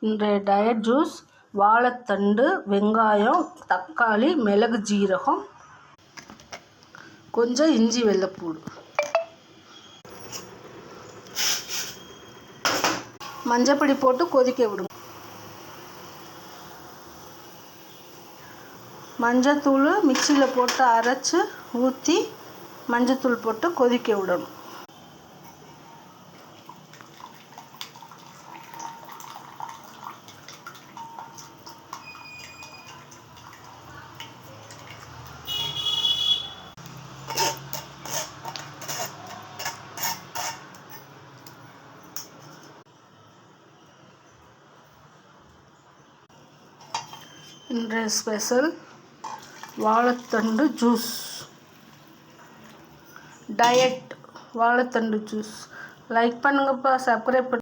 இன்றைய diet juice வாழைத்தண்டு, வெங்காயம், தக்காளி, மிளகு, ஜீரகம், கொஞ்சம் இஞ்சி வெள்ளைப்பூடு, மஞ்சப்பொடி போட்டு கொதிக்க விடுங்க. மஞ்சத்தூள் மிக்சியில் போட்டு அரைச்சி ஊற்றி மஞ்சத்தூள் போட்டு கொதிக்க விடணும். இன்றைய ஸ்பெஷல் வாழைத்தண்டு ஜூஸ், டயட் வாழைத்தண்டு ஜூஸ். லைக் பண்ணுங்கப்பா, சப்ஸ்கிரைப் பண்ணுங்க.